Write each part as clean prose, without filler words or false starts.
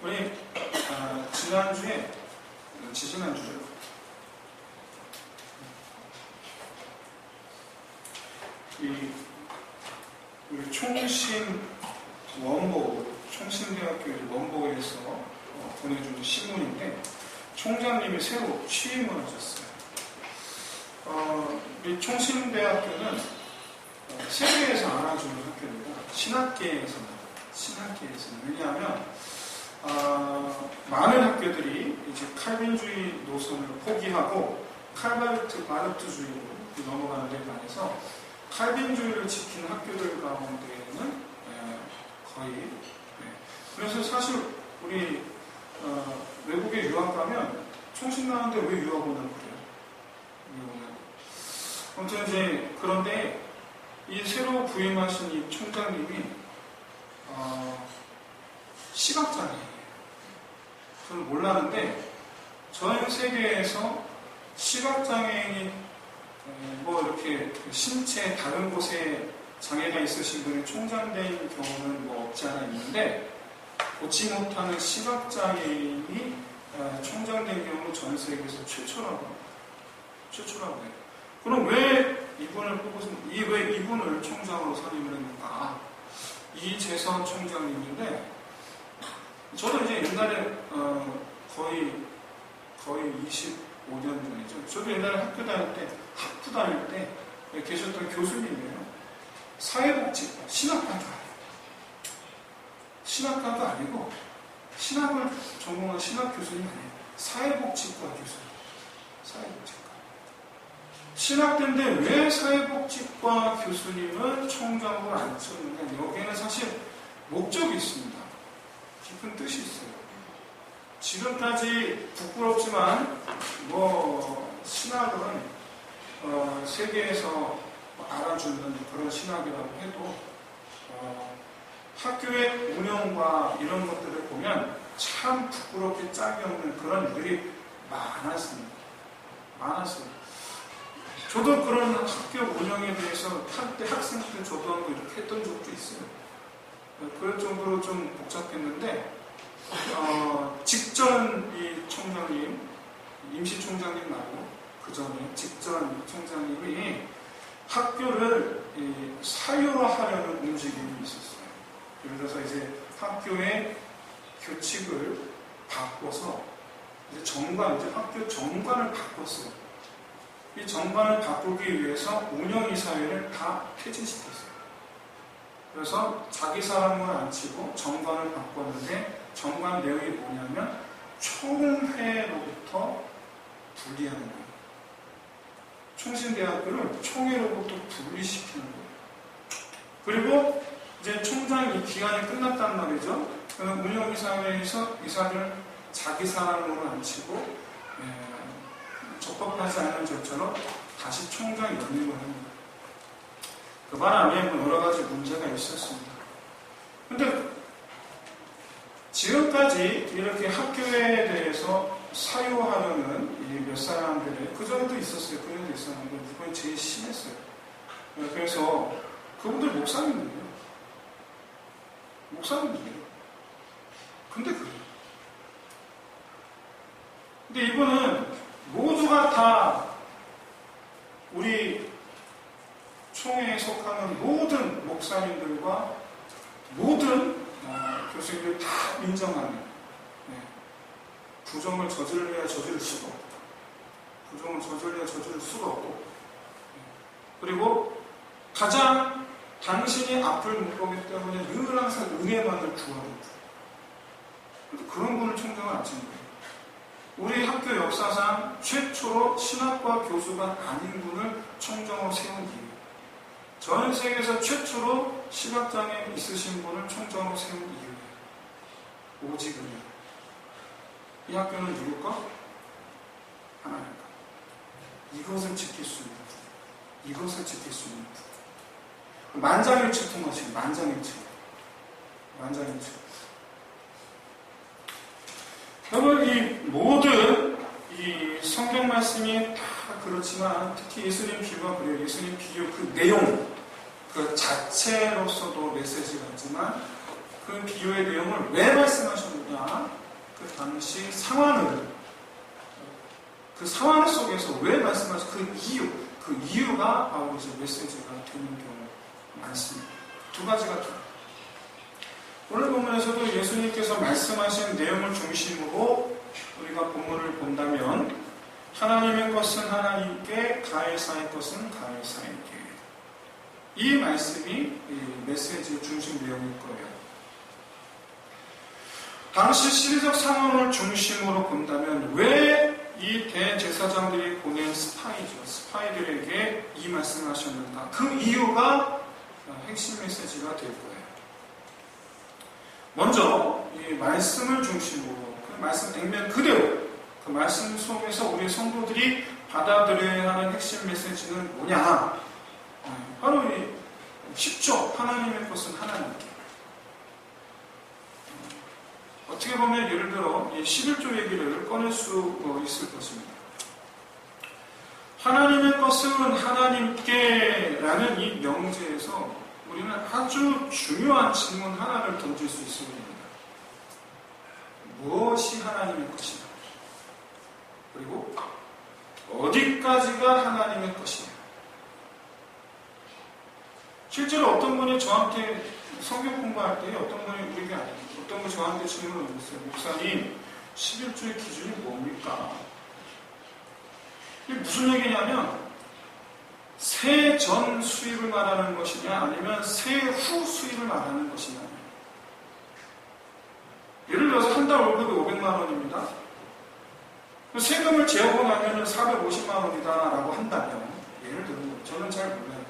우리 지난주에 지지난주죠. 우리 총신 총신대학교 원복에서 보내준 신문인데 총장님이 새로 취임을 하셨어요. 이 총신대학교는 세계에서 알아주는 학교입니다. 신학계에서는. 왜냐하면 많은 학교들이 이제 칼빈주의 노선을 포기하고 바르트주의로 넘어가는 데 반해서 칼빈주의를 지키는 학교들 가운데는 거의 그래서 사실 우리 외국에 유학 가면 총신 나왔는데 왜 유학 오냐고 그래요. 아무튼 이제 그런데 이 새로 부임하신 이 총장님이 시각장애인이에요. 저는 몰랐는데 전 세계에서 시각장애인이 뭐 이렇게 신체 다른 곳에 장애가 있으신 분이 총장된 경우는 뭐 없지 않아 있는데 보지 못하는 시각장애인이 총장된 경우는 전 세계에서 최초라고 해요. 그럼 왜 이분을 왜 이분을 총장으로 선임을 했는가? 이재선 총장님인데 저도 이제 옛날에 거의 25년 전이죠. 저도 옛날에 학부 다닐 때 계셨던 교수님이에요. 사회복지과, 신학과도 아니고 신학을 전공한 신학 교수님 아니에요. 사회복지과 교수님. 신학대인데 왜 사회복지과 교수님을 총장으로 안 썼느냐? 여기에는 사실 목적이 있습니다. 깊은 뜻이 있어요. 지금까지 부끄럽지만 신학은 세계에서 알아주는 그런 신학이라고 해도 학교의 운영과 이런 것들을 보면 참 부끄럽게 짝이 없는 그런 일들이 많았습니다. 저도 그런 학교 운영에 대해서 한때 학생 때 저도 한번 이렇게 했던 적도 있어요. 그럴 정도로 좀 복잡했는데 직전 이 총장님, 임시총장님 말고 그 전에 직전 총장님이 학교를 사유화하려는 움직임이 있었어요. 예를 들어서 이제 학교의 규칙을 바꿔서 이제 학교 정관을 바꿨어요. 이 정관을 바꾸기 위해서 운영이사회를 다 폐지시켰어요. 그래서 자기 사람을 안 치고 정관을 바꿨는데 정관 내용이 뭐냐면 총회로부터 분리하는 거예요. 총신대학교를 총회로부터 분리시키는 거예요. 그리고 이제 총장이 기간이 끝났단 말이죠. 운영이사회에서 이사를 자기 사람으로 안 치고 적법하지 않은 절차로 다시 총장이 연임을 합니다. 그 바람에 여러 가지 문제가 있었습니다. 근데 지금까지 이렇게 학교에 대해서 사유하려는 이 몇 사람들의 그전에도 있었어요. 그전에도 있었는데 이번에 제일 심했어요. 그래서 그분들 목사님들이에요. 근데 그래요. 근데 이분은 모두가 다 우리 총회에 속하는 모든 목사님들과 모든 교수님들 다 인정하는 부정을 저질러야 저지를 수가 없다. 그리고 가장 당신이 앞을 못 보기 때문에 늘 항상 은혜만을 구하는 그런 분을 총장을 안 찍는 거예요. 우리 학교 역사상 최초로 신학과 교수가 아닌 분을 총장으로 세운 이유. 전 세계에서 최초로 시각장애 있으신 분을 총장으로 세운 이유예요. 오직 은혜. 이 학교는 누굴까? 하나님과. 이것을 지킬 수 있는 만장일치 통하신 만장일치. 여러분, 이 모든 이 성경 말씀이 다 그렇지만 특히 예수님 비유가 그래요. 예수님 비유 그 내용 그 자체로서도 메시지 같지만 그 비유의 내용을 왜 말씀하셨느냐? 그 당시 상황을, 그 상황 속에서 왜 말씀하셨, 그 이유가 바로 이제 메시지가 되는 경우 많습니다. 두 가지가 좀. 오늘 본문에서도 예수님께서 말씀하신 내용을 중심으로 우리가 본문을 본다면 하나님의 것은 하나님께, 가해사의 것은 가해사에게. 이 말씀이 이 메시지의 중심 내용일 거예요. 당시 시대적 상황을 중심으로 본다면 왜 이 대제사장들이 보낸 스파이들에게 이 말씀을 하셨는가? 그 이유가 핵심 메시지가 될 거예요. 먼저 이 말씀을 중심으로, 그 말씀 액면 그대로, 그 말씀 속에서 우리 성도들이 받아들여야 하는 핵심 메시지는 뭐냐? 바로 이 쉽죠. 하나님의 것은 하나님께. 어떻게 보면 예를 들어 이 11조 얘기를 꺼낼 수 있을 것입니다. 하나님의 것은 하나님께 라는 이 명제에서 우리는 아주 중요한 질문 하나를 던질 수 있습니다. 무엇이 하나님의 것이냐? 그리고 어디까지가 하나님의 것이냐? 실제로 어떤 분이 저한테 성경 공부할 때 어떤 분이 저한테 질문을 던졌어요. 목사님, 11조의 기준이 뭡니까? 이게 무슨 얘기냐면 새 전 수입을 말하는 것이냐 아니면 새 후 수입을 말하는 것이냐. 예를 들어서 한 달 월급이 500만 원입니다. 세금을 제하고 나면 450만 원이다라고 한다면, 예를 들면 저는 잘 몰라요.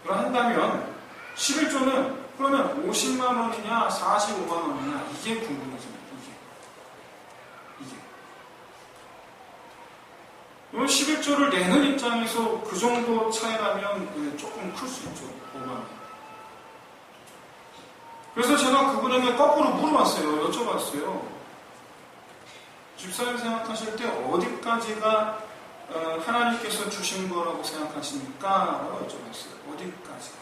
그걸 한다면 11조는 그러면 50만 원이냐 45만 원이냐 이게 궁금해집니다. 이게. 이건 11조를 내는 입장에서 그 정도 차이라면 조금 클 수 있죠. 5만 원. 그래서 제가 그분에게 거꾸로 물어봤어요. 여쭤봤어요. 집사님 생각하실 때 어디까지가 하나님께서 주신 거라고 생각하십니까? 라고 여쭤봤어요. 어디까지가?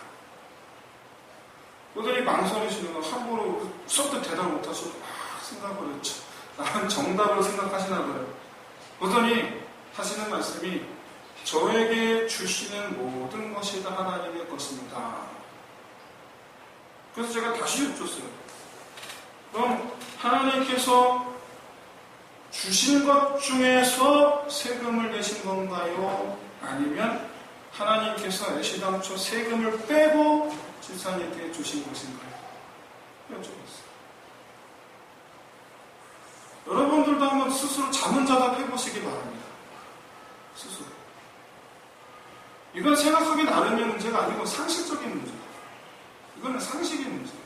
그들이 망설이시는 거 함부로 썩도 대답 못하시고 생각을 했죠. 나는 정답으로 생각하시나 봐요. 그러더니 하시는 말씀이 저에게 주시는 모든 것이 다 하나님의 것입니다. 그래서 제가 다시 여쭙었어요. 그럼 하나님께서 주신 것 중에서 세금을 내신 건가요? 아니면 하나님께서 애시당초 세금을 빼고 집사님께 주신 것인가요? 여쭤봤어요. 여러분들도 한번 스스로 자문자답 해보시기 바랍니다. 스스로. 이건 생각하기 나름의 문제가 아니고 상식적인 문제예요. 이거는 상식의 문제예요.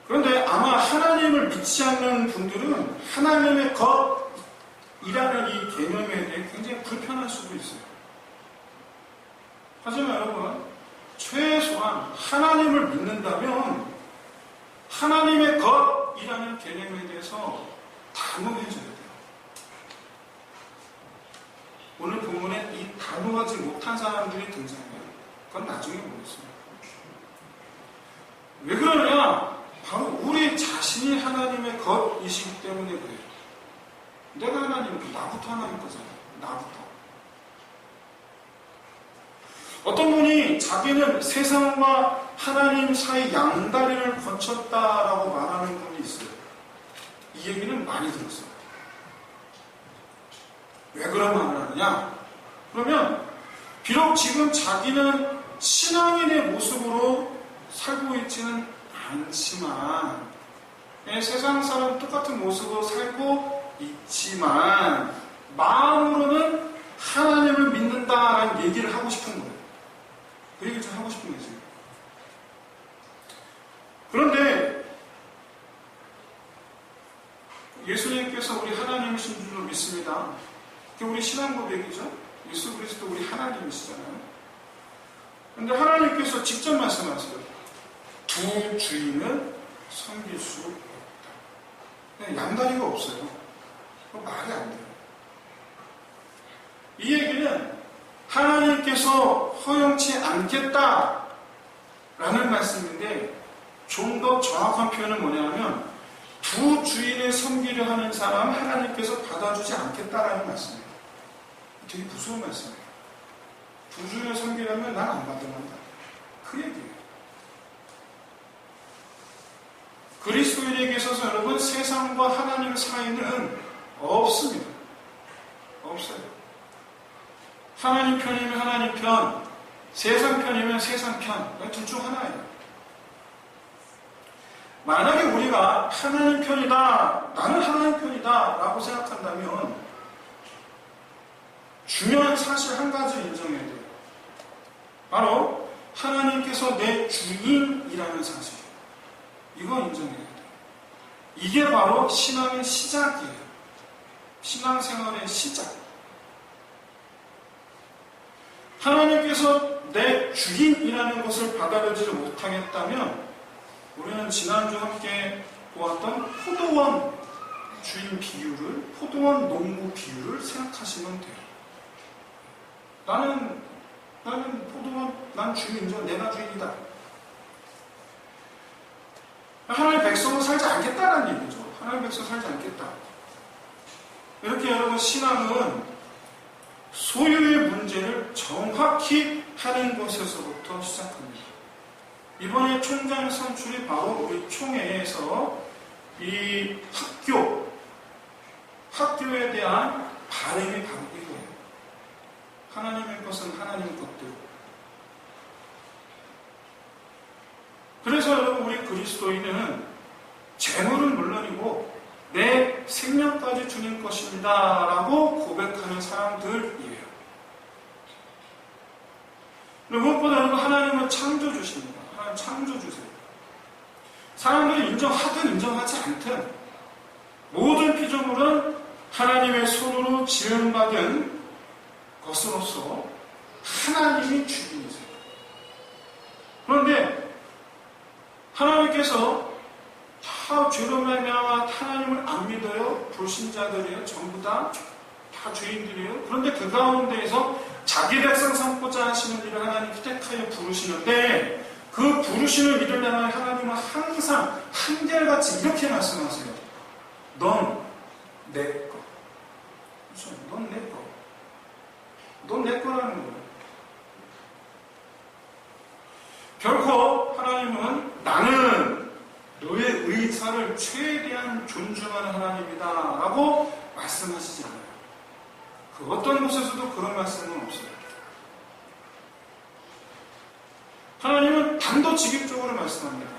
그런데 아마 하나님을 믿지 않는 분들은 하나님의 것이라는 이 개념에 대해 굉장히 불편할 수도 있어요. 하지만 여러분, 최소한 하나님을 믿는다면 하나님의 것이라는 개념에 대해서 단호해져야 돼요. 오늘 본문에 이 단호하지 못한 사람들이 등장해요. 그건 나중에 보겠습니다. 왜 그러냐? 바로 우리 자신이 하나님의 것이시기 때문에 그래요. 내가 하나님, 나부터 하나님 거잖아요. 나부터. 어떤 분이 자기는 세상과 하나님 사이 양다리를 거쳤다라고 말하는 분이 있어요. 이 얘기는 많이 들었어요. 왜 그런 말을 하느냐? 그러면 비록 지금 자기는 신앙인의 모습으로 살고 있지는 않지만 세상 사람 똑같은 모습으로 살고 있지만 마음으로는 하나님을 믿는다라는 얘기를 하고 싶은 거예요. 그 얘기를 좀 하고 싶은 거죠. 그런데 예수님께서 우리 하나님이신 줄로 믿습니다. 그게 우리 신앙 고백이죠. 예수 그리스도 우리 하나님이시잖아요. 그런데 하나님께서 직접 말씀하세요. 두 주인은 섬길 수 없다. 양다리가 없어요. 말이 안 돼요. 이 얘기는 하나님께서 허용치 않겠다라는 말씀인데 좀 더 정확한 표현은 뭐냐면 두 주인을 섬기려 하는 사람 하나님께서 받아주지 않겠다라는 말씀이에요. 되게 무서운 말씀이에요. 두 주인을 섬기려면 난 안 받아간다. 그 얘기예요. 그리스도인에게 있어서 여러분 세상과 하나님 사이는 없습니다. 없어요. 하나님 편이면 하나님 편, 세상 편이면 세상 편, 둘 중 하나예요. 만약에 우리가 하나님 편이다, 나는 하나님 편이다 라고 생각한다면 중요한 사실 한 가지 인정해야 돼요. 바로 하나님께서 내 주인이라는 사실. 이거 인정해야 돼요. 이게 바로 신앙의 시작이에요. 신앙생활의 시작. 하나님께서 내 주인이라는 것을 받아들이지 못하겠다면 우리는 지난주 함께 보았던 포도원 주인 비유를, 포도원 농부 비유를 생각하시면 돼요. 나는 포도원, 난 주인이죠. 내가 주인이다. 하나님 백성으로 살지 않겠다라는 얘기죠. 하나님 백성으로 살지 않겠다. 이렇게 여러분 신앙은 소유의 문제를 정확히 하는 것에서부터 시작합니다. 이번에 총장 선출이 바로 우리 총회에서 이 학교에 대한 바람이 바로 이거예요. 하나님의 것은 하나님의 것대로. 그래서 여러분 우리 그리스도인은 재물은 물론이고 내 생명까지 주님 것입니다 라고 고백하는 사람들이에요. 무엇보다 여러분 하나님은 창조주십니다. 하나님 창조주세요. 사람들이 인정하든 인정하지 않든 모든 피조물은 하나님의 손으로 지음받은 것으로서 하나님이 주인이세요. 그런데 하나님께서 다 죄로 말미암아 하나님을 안 믿어요. 불신자들이에요. 전부 다 주인들이에요. 그런데 그 가운데에서 자기 백성 삼고자 하시는 일을 하나님 택하여 부르시는데 그 부르시는 일을 향하여 하나님은 항상 한결같이 이렇게 말씀하세요. 넌 내 거. 그렇죠? 넌 내 거. 넌 내 거라는 거예요. 결코 하나님은 나는 너의 의사를 최대한 존중하는 하나님이다 라고 말씀하시지 않아요. 그 어떤 곳에서도 그런 말씀은 없어요. 하나님은 단도직입적으로 말씀합니다.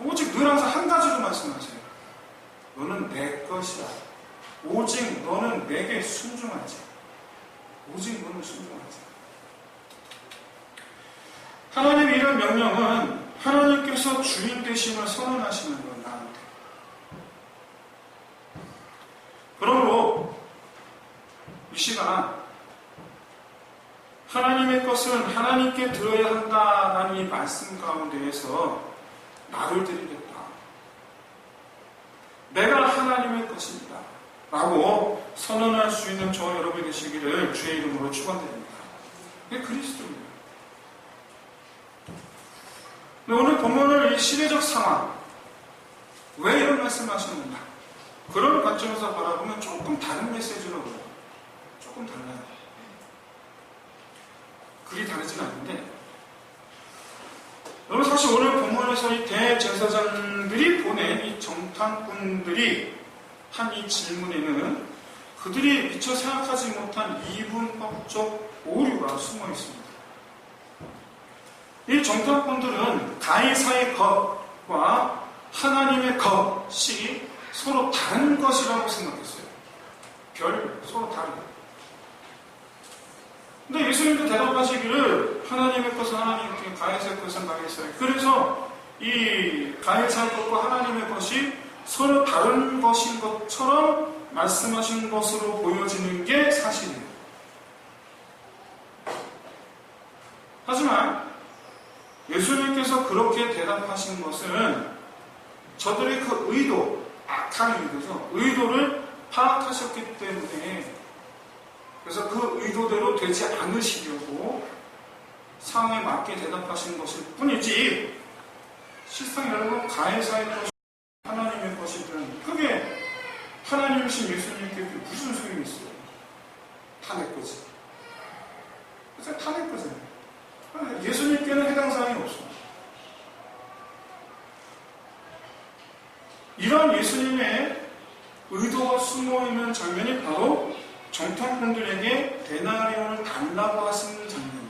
오직 늘 항상 한 가지로 말씀하세요. 너는 내 것이다. 오직 너는 내게 순종하지. 오직 너는 순종하지. 하나님의 이런 명령은 하나님께서 주인 되심을 선언하시는 건 나한테. 그러므로 이 시간 하나님의 것은 하나님께 들어야 한다라는 이 말씀 가운데에서 나를 드리겠다. 내가 하나님의 것입니다. 라고 선언할 수 있는 저와 여러분이 되시기를 주의 이름으로 축원드립니다. 이게 그리스도입니다. 오늘 본문을 이 시대적 상황, 왜 이런 말씀을 하셨는가? 그런 관점에서 바라보면 조금 다른 메시지로 보여요. 조금 달라요. 그게 다르진 않는데, 여러분 사실 오늘 본문에서 이 대제사장들이 보낸 이 정탐꾼들이 한 이 질문에는 그들이 미처 생각하지 못한 이분법적 오류가 숨어 있습니다. 이 정탐꾼들은 가이사의 것과 하나님의 것이 서로 다른 것이라고 생각했어요. 서로 다른 것. 근데 예수님도 대답하시기를 하나님의 것은 하나님께, 가이사의 것은 가이사의. 그래서 이 가이사의 것과 하나님의 것이 서로 다른 것인 것처럼 말씀하신 것으로 보여지는 게 사실이에요. 하지만 예수님께서 그렇게 대답하신 것은 저들의 그 의도, 악한 의도죠. 의도를 파악하셨기 때문에 그래서 그 의도대로 되지 않으시려고 상황에 맞게 대답하신 것일 뿐이지 실상 여러분, 가해사의 것이 하나님의 것이든 그게 하나님이신 예수님께 무슨 소용이 있어요? 다 내 거지. 그래서 다 내 거잖아요. 예수님께는 해당 사항이 없어. 이런 예수님의 의도가 숨어있는 장면이 바로 정탐꾼들에게 데나리온을 달라고 하시는 장면이에요.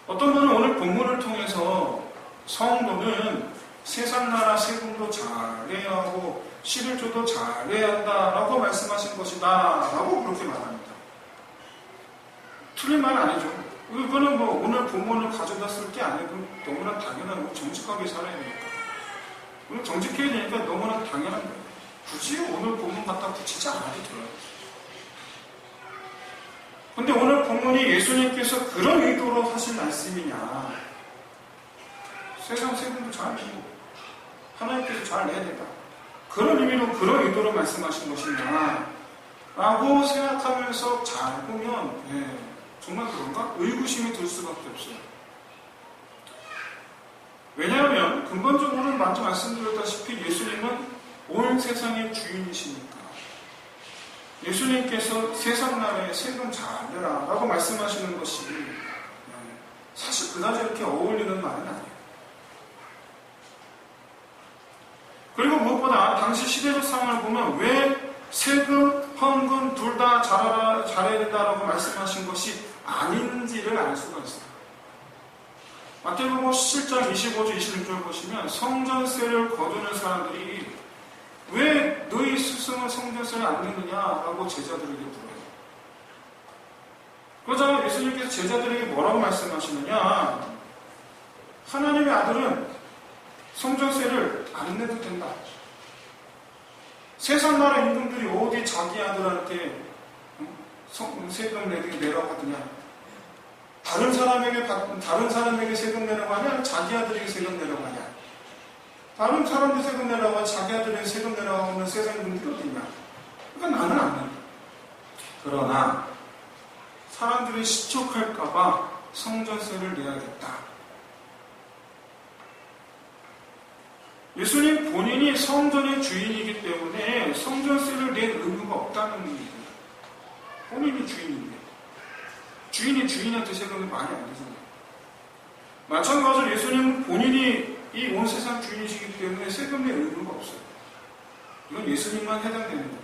어떤 분은 오늘 본문을 통해서 성도는 세상 나라 세금도 잘해야 하고 11조도 잘해야 한다라고 말씀하신 것이다 라고 그렇게 말합니다. 틀린 말 아니죠. 이거는 뭐 오늘 본문을 가져다 쓸 게 아니고 너무나 당연한, 정직하게 살아야 되니까. 우리 정직해야 되니까 너무나 당연한 거예요. 굳이 오늘 본문 갖다 붙이지 않아도 돼요. 근데 오늘 본문이 예수님께서 그런 의도로 하신 말씀이냐? 세상 세금도 잘 내고 하나님께서 잘 내야 된다. 그런 의미로, 그런 의도로 말씀하신 것이냐? 라고 생각하면서 잘 보면 정말 그런가? 의구심이 들 수밖에 없어요. 왜냐하면 근본적으로는 먼저 말씀드렸다시피 예수님은 온 세상의 주인이시니까 예수님께서 세상 나라에 세금 잘 내라 라고 말씀하시는 것이 사실 그다지 이렇게 어울리는 말은 아니에요. 그리고 무엇보다 당시 시대적 상황을 보면 왜 세금, 헌금 둘 다 잘해야 된다라고 말씀하신 것이 아닌지를 알 수가 있어요. 마태복음 17장 25절 26절 보시면 성전세를 거두는 사람들이 왜 너희 스승은 성전세를 안 내느냐라고 제자들에게 물어요. 그러자 예수님께서 제자들에게 뭐라고 말씀하시느냐? 하나님의 아들은 성전세를 안 내도 된다. 세상 나라 임금들이 어디 자기 아들한테 세금 내라고 하더냐? 다른 사람에게 세금 내라고 하냐? 자기 아들에게 세금 내라고 하냐? 다른 사람들 세금 내라고 하냐? 자기 아들에게 세금 내라고 하는 세상 분들이 어디 있냐? 그러니까 나는 안 낸다. 그러나 사람들이 시촉할까봐 성전세를 내야겠다. 예수님 본인이 성전의 주인이기 때문에 성전세를 낼 의무가 없다는 얘기예요. 본인이 주인인데. 주인이 주인한테 세금이 많이 안 되잖아요. 마찬가지로 예수님은 본인이 이 온 세상 주인이시기 때문에 세금 낼 의무가 없어요. 이건 예수님만 해당되는 거예요.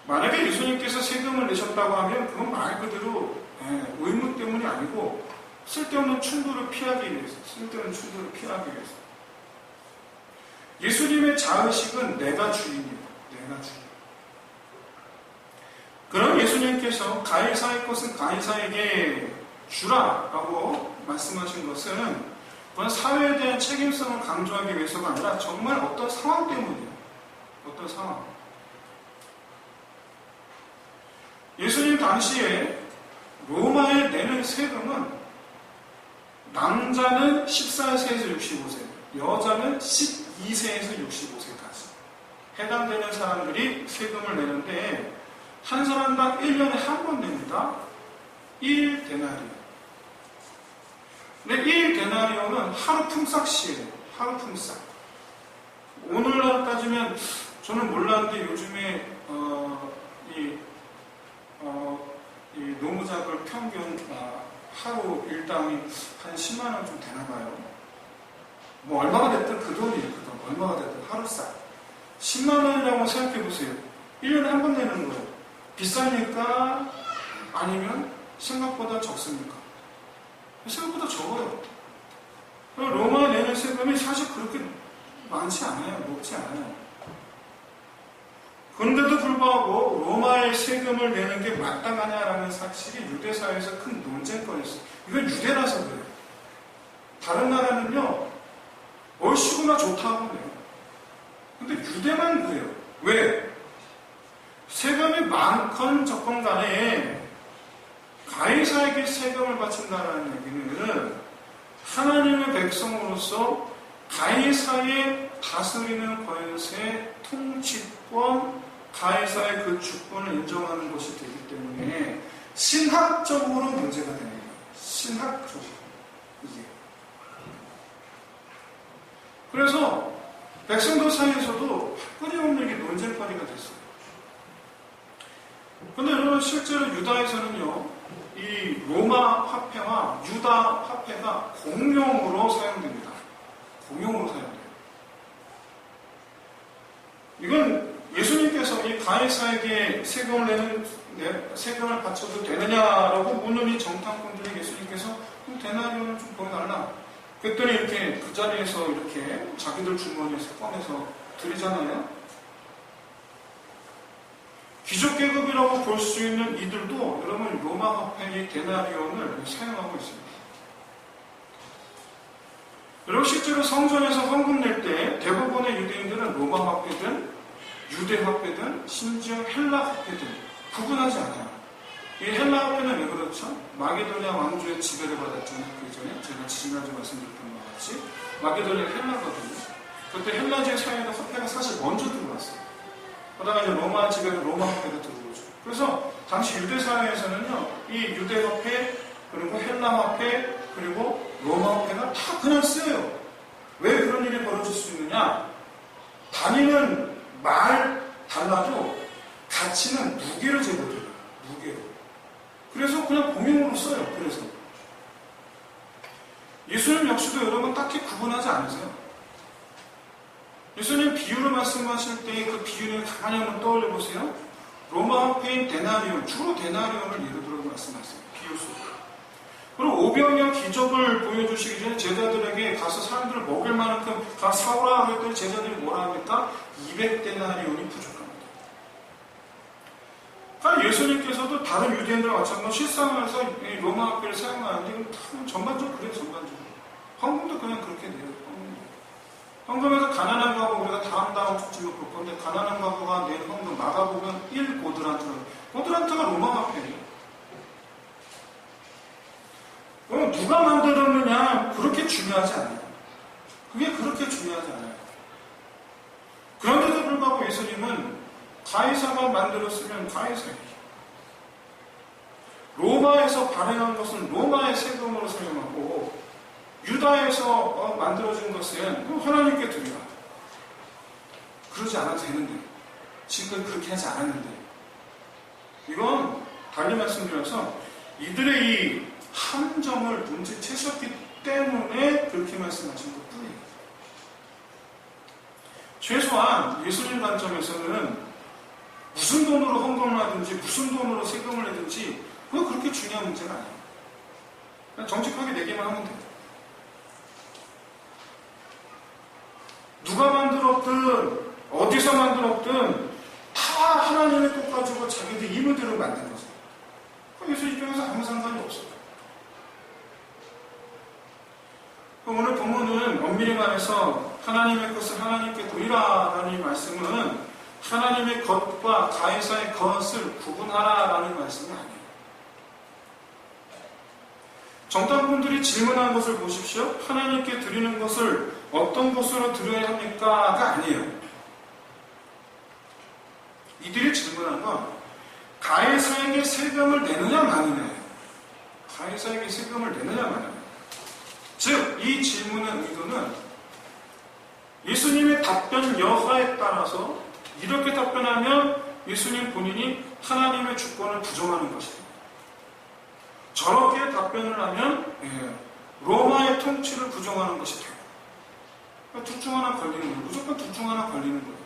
만약에 예수님께서 세금을 내셨다고 하면 그건 말 그대로 의무 때문이 아니고 쓸데없는 충돌을 피하기 위해서, 예수님의 자의식은 내가 주인이에요. 내가 주인. 그럼 예수님께서 가해사의 것은 가해사에게 주라라고 말씀하신 것은 그건 사회에 대한 책임성을 강조하기 위해서가 아니라 정말 어떤 상황 때문이에요. 어떤 상황. 예수님 당시에 로마에 내는 세금은 남자는 14세에서 65세, 여자는 12세에서 65세까지 해당되는 사람들이 세금을 내는데 한 사람당 1년에 한 번 냅니다. 1데나리온. 근데 1데나리온은 하루 품삯이에요. 하루 품삯. 오늘날 따지면 저는 몰랐는데 요즘에 이 노무자들 평균 하루 일당이 한 10만 원 좀 되나 봐요. 뭐 얼마가 됐든 그 돈이에요. 그 돈. 얼마가 됐든 하루싸. 10만 원이라고 생각해 보세요. 1년에 한 번 내는 거예요. 비싸니까 아니면 생각보다 적습니까? 생각보다 적어요. 로마에 내는 세금이 사실 그렇게 많지 않아요. 높지 않아요. 그런데도 불구하고 로마의 세금을 내는 게 마땅하냐라는 사실이 유대사회에서 큰 논쟁거리였어요. 이건 유대라서 그래요. 다른 나라는요, 얼씨구나 좋다고 그래요. 근데 유대만 그래요. 왜? 세금이 많건 적건 간에 가해사에게 세금을 바친다는 얘기는 하나님의 백성으로서 가해사의 다스리는 권세, 통치권, 가해사의 그 주권을 인정하는 것이 되기 때문에 신학적으로 문제가 되는 거예요. 신학적으로. 이게. 그래서 백성들 사이에서도 끊임없는 게 논쟁거리가 됐어요. 그런데 여러분 실제로 유다에서는요, 이 로마 화폐와 유다 화폐가 공용으로 사용됩니다. 공용으로 사용돼요. 이건 예수님께서 이 가이사에게 세금을 바쳐도 되느냐라고 묻는 이 정탐꾼들이 예수님께서 그럼 데나리온을 좀 보여달라. 그랬더니 이렇게 그 자리에서 이렇게 자기들 주머니에서 꺼내서 드리잖아요. 귀족계급이라고 볼 수 있는 이들도 여러분 로마 화폐의 데나리온을 사용하고 있습니다. 여러분 실제로 성전에서 헌금 낼 때 대부분의 유대인들은 로마 화폐든 유대 화폐든 심지어 헬라 화폐든 구분하지 않아요. 이 헬라 화폐는 왜 그렇죠? 마게도냐 왕조의 지배를 받았잖아요. 그 전에 제가 지난주에 말씀드렸던 것 같이 마게도냐 헬라거든요. 그때 헬라지에 사용했던 화폐가 사실 먼저 들어왔어요. 그러다가 이제 로마 지배로 로마 화폐가 들어오죠. 그래서 당시 유대 사회에서는요, 이 유대 화폐 그리고 헬라 화폐 그리고 로마 화폐가 다 그냥 쓰여요. 왜 그런 일이 벌어질 수 있느냐? 단위는 말 달라도 가치는 무게를 재거든요. 무게로. 그래서 그냥 공용으로 써요. 그래서 예수님 역시도 여러분 딱히 구분하지 않으세요. 예수님 비유를 말씀하실 때 그 비유를 가만히 한번 떠올려 보세요. 로마 화폐인 데나리온, 주로 데나리온을 예를 들어 말씀하세요. 비유 속으로. 그리고 500명 기적을 보여주시기 전에 제자들에게 가서 사람들을 먹을 만큼 가 사오라 그랬더니 제자들이 뭐라 합니까? 200데나리온이 부족합니다. 그러니까 예수님께서도 다른 유대인들과 마찬가지로 실상에서 로마 화폐를 사용하는데 전반적으로 그래요. 전반적으로. 헌금도 그냥 그렇게 돼요. 헌금에서 가난한 가구 우리가 다음 특집을 볼 건데 가난한 가구가 낸 헌금 마가복음 1고드란트가 로마 화폐예요. 그럼 누가 만들었느냐 그렇게 중요하지 않아요. 그게 그렇게 중요하지 않아요. 그런데도 불구하고 예수님은 가이사가 만들었으면 가이사예요. 로마에서 발행한 것은 로마의 세금으로 사용하고 유다에서 만들어진 것은 하나님께 드리라. 그러지 않아도 되는데 지금 그렇게 하지 않았는데 이건 달리 말씀드려서 이들의 이 함정을 눈치채셨기 때문에 그렇게 말씀하신 것뿐이에요. 최소한 예수님 관점에서는 무슨 돈으로 헌금을 하든지 무슨 돈으로 세금을 하든지 그거 그렇게 중요한 문제가 아니에요. 그냥 정직하게 내기만 하면 돼요. 누가 만들었든 어디서 만들었든 다 하나님의 뜻 가지고 자기들 임의대로 만든 거죠. 예수 입장에서 아무 상관이 없어요. 오늘 본문은 엄밀히 말해서 하나님의 것을 하나님께 드리라라는 이 말씀은 하나님의 것과 가이사의 것을 구분하라라는 말씀이 아니에요. 정탐꾼들이 질문한 것을 보십시오. 하나님께 드리는 것을 어떤 것으로 드려야 합니까?가 아니에요. 이들이 질문한 건 가이사에게 세금을 내느냐 마느냐예요. 가이사에게 세금을 내느냐 마느냐. 즉, 이 질문의 의도는 예수님의 답변 여하에 따라서 이렇게 답변하면 예수님 본인이 하나님의 주권을 부정하는 것이에요. 저렇게 답변을 하면 로마의 통치를 부정하는 것이 돼요. 그러니까 둘 중 하나 걸리는 거예요. 무조건 둘 중 하나 걸리는 거예요.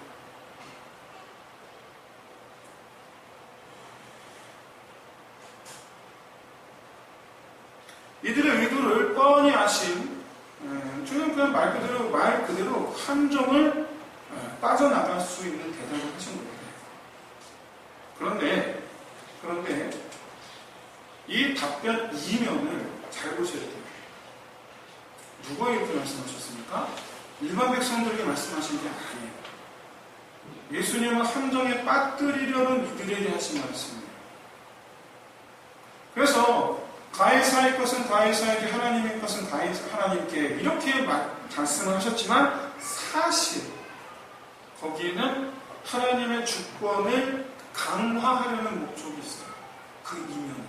이들의 의도를 뻔히 아신 주님 그냥 말 그대로 함정을 빠져나갈 수 있는 대답을 하신 거예요. 그런데 이 답변 이면을 잘 보셔야 돼요. 누가 이렇게 말씀하셨습니까? 일반 백성들에게 말씀하신 게 아니에요. 예수님은 함정에 빠뜨리려는 이들에게 하신 말씀이에요. 그래서 가이사의 것은 가이사에게, 하나님의 것은 하나님께 이렇게 말씀을 하셨지만 사실 거기에는 하나님의 주권을 강화하려는 목적이 있어요. 그 이면에.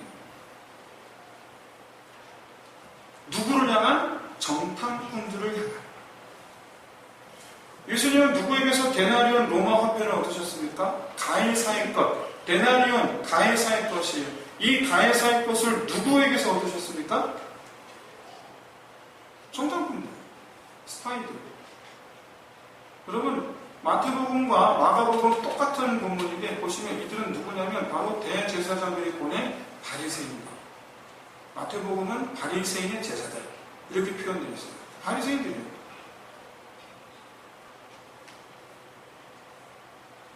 누구를 향한? 정탐꾼들을 향한. 예수님은 누구에게서 데나리온 로마 화폐를 얻으셨습니까? 가이사의 것. 데나리온 가이사의 것이에요. 이 가이사의 것을 누구에게서 얻으셨습니까? 정탐꾼들, 스파이들. 여러분, 마태복음과 마가복음 똑같은 본문인데 보시면 이들은 누구냐면 바로 대제사장들이 보낸 바리새인입니다. 마태복음은 바리새인의 제자들 이렇게 표현되어 있어요. 바리새인들이에요.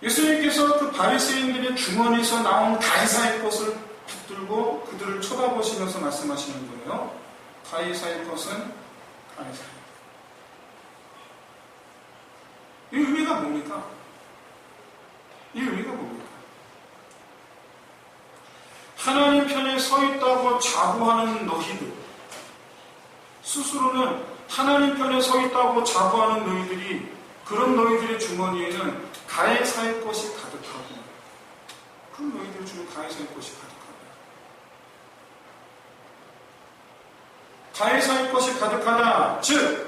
예수님께서 그 바리새인들의 주머니에서 나온 가이사의 것을 붙들고 그들을 쳐다보시면서 말씀하시는 거예요. 가이사의 것은 가이사의. 이 의미가 뭡니까? 이 의미가 뭡니까? 하나님 편에 서 있다고 자부하는 너희들, 스스로는 하나님 편에 서 있다고 자부하는 너희들이, 그런 너희들의 주머니에는 가해사의 것이 가득하고, 그런 너희들 중에 가해사의 것이 가득하다. 가해사의 것이 가득하다. 즉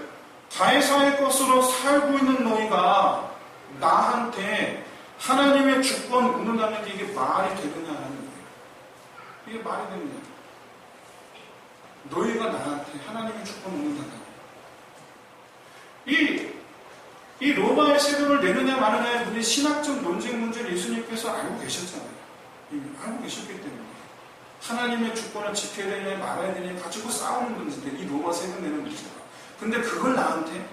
가해사의 것으로 살고 있는 너희가 나한테 하나님의 주권 운운하는 게 이게 말이 되느냐 하는 거예요. 이게 말이 되느냐. 너희가 나한테 하나님의 주권 운운한다. 이 로마의 세금을 내느냐 마느냐의 문제, 신학적 논쟁 문제를 예수님께서 알고 계셨잖아요. 이미 알고 계셨기 때문에 하나님의 주권을 지켜야 되냐 말아야 되냐 가지고 싸우는 문제인데, 이 로마 세금 내는 문제가. 근데 그걸 나한테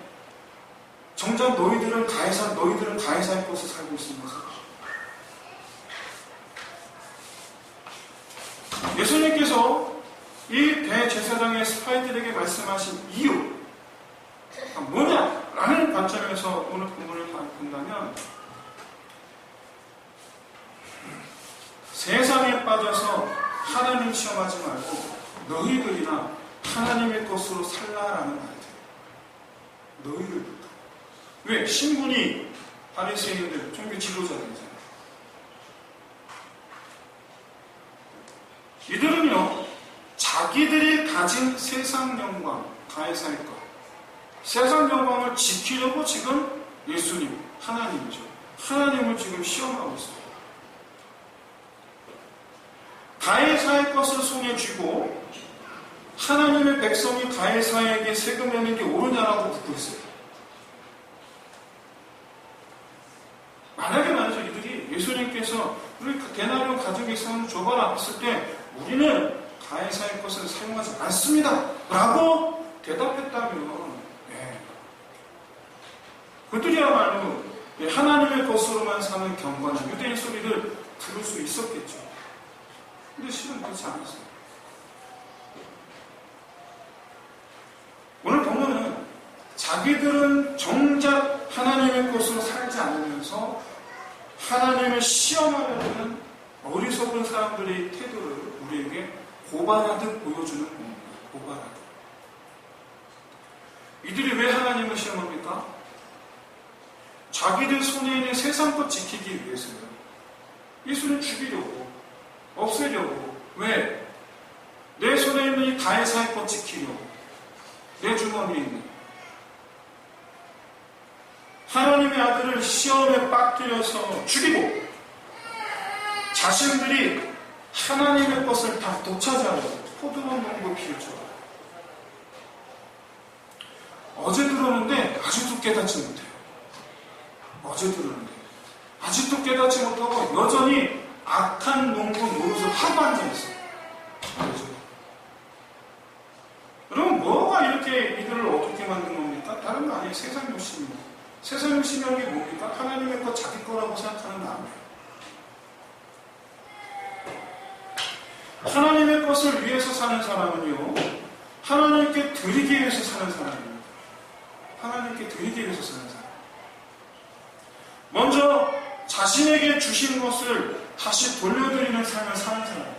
정작 너희들은 가해사의 것을 살고 있으면서 예수님께서 이 대제사장의 스파이들에게 말씀하신 이유가 뭐냐라는 관점에서 오늘 본문을 본다면, 세상에 빠져서 하나님 시험하지 말고 너희들이나 하나님의 것으로 살라라는 말이에요. 너희들부터. 왜? 신분이 바리새인들, 종교 지도자들이잖아요. 이들은요, 자기들이 가진 세상 영광, 가해사의 것, 세상 영광을 지키려고 지금 예수님, 하나님이죠. 하나님을 지금 시험하고 있어요. 가해사의 것을 손에 쥐고 하나님의 백성이 가해사에게 세금 내는 게 옳으냐라고 묻고 있어요. 만약에 말이죠, 이들이 예수님께서 우리 데나리온 가족의 세금을 줘봐라 했을 때 우리는 가해사의 것을 사용하지 않습니다 라고 대답했다면, 그들이야말로 하나님의 것으로만 사는 경건한 유대인 소리를 들을 수 있었겠죠. 근데 실은 그렇지 않았어요. 오늘 보면은 자기들은 정작 하나님의 것으로 살지 않으면서 하나님을 시험하려는 어리석은 사람들의 태도를 우리에게 고발하듯 보여주는 겁니다. 고발하듯. 이들이 왜 하나님을 시험합니까? 자기들 손에 있는 세상 것 지키기 위해서요. 예수를 죽이려고, 없애려고. 왜? 내 손에 있는 이 가해사의 것 지키려고. 내 주머니에 있는 하나님의 아들을 시험에 빠뜨려서 죽이고, 자신들이 하나님의 것을 다 되찾아려고 포도원 농부 피우죠. 어제 들었는데 아직도 깨닫지 못해요. 어제 들었는데 아직도 깨닫지 못하고 여전히 악한 농부 노릇을 하고 앉아있어요. 여러분, 뭐가 이렇게 이들을 어둡게 만든 겁니까? 다른 거 아니에요. 세상 욕심입니다. 세상 욕심이라는 게 뭡니까? 하나님의 것 자기 거라고 생각하는 마음이에요. 하나님의 것을 위해서 사는 사람은요, 하나님께 드리기 위해서 사는 사람입니다. 하나님께 드리기 위해서 사는 사람. 먼저 자신에게 주신 것을 다시 돌려드리는 삶을 사는 사람.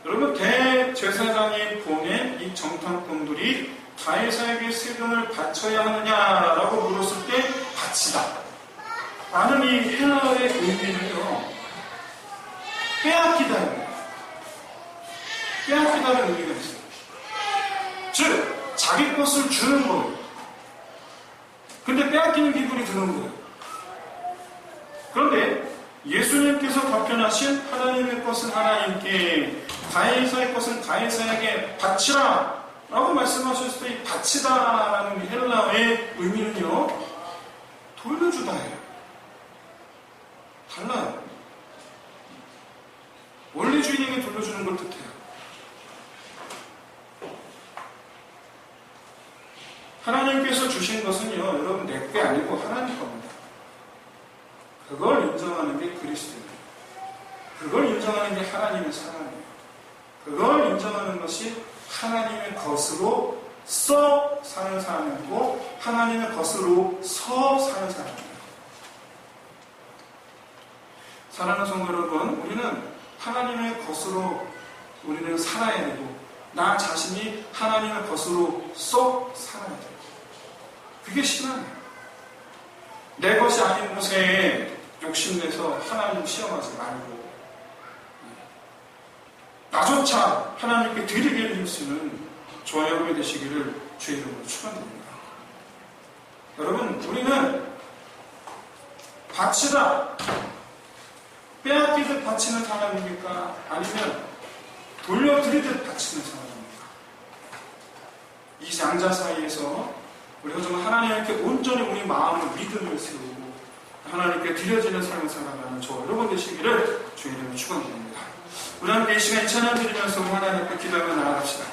여러분, 대제사장이 보낸 이 정탐꾼들이 가해사에게 세금을 바쳐야 하느냐라고 물었을 때 바치다 라는 이 헬라어의 의미는요, 빼앗기다입니다. 빼앗기다는 의미가 있어요. 즉, 자기 것을 주는 거예요. 근데 빼앗기는 기분이 드는 거예요. 그런데 예수님께서 답변하신 하나님의 것은 하나님께, 가해사의 것은 가해사에게 바치라 라고 말씀하셨을 때 이 바치다라는 헬라어의 의미는요, 돌려주다예요. 달라요. 원리주인에게 돌려주는 걸 뜻해요. 하나님께서 주신 것은요, 여러분 내 게 아니고 하나님 겁니다. 그걸 인정하는 게 그리스도예요. 그걸 인정하는 게 하나님의 사랑이에요. 그걸 인정하는 것이 하나님의 것으로 써 사는 사람이고 하나님의 것으로 서 사는 사람이에요. 사랑하는 성도 여러분, 우리는 하나님의 것으로 우리는 살아야 되고 나 자신이 하나님의 것으로 써 살아야 돼요. 그게 신앙이에요. 내 것이 아닌 것에 욕심내서 하나님 시험하지 말고 나조차 하나님께 드리게 해줄 수 있는 저와 여러분이 되시기를 주의 이름으로 축원드립니다. 여러분, 우리는 바치다, 빼앗기듯 바치는 사람입니까? 아니면 돌려드리듯 바치는 사람입니까? 이 양자 사이에서 우리가 정말 하나님께 온전히 우리 마음을 믿음을 세우고 하나님께 드려지는 삶을 살아가는 저 여러분 되시기를 주의 이름으로 축원드립니다. 우리 함께 이 시간 찬양 드리면서 하나님 앞에 기도하며 나아갑시다.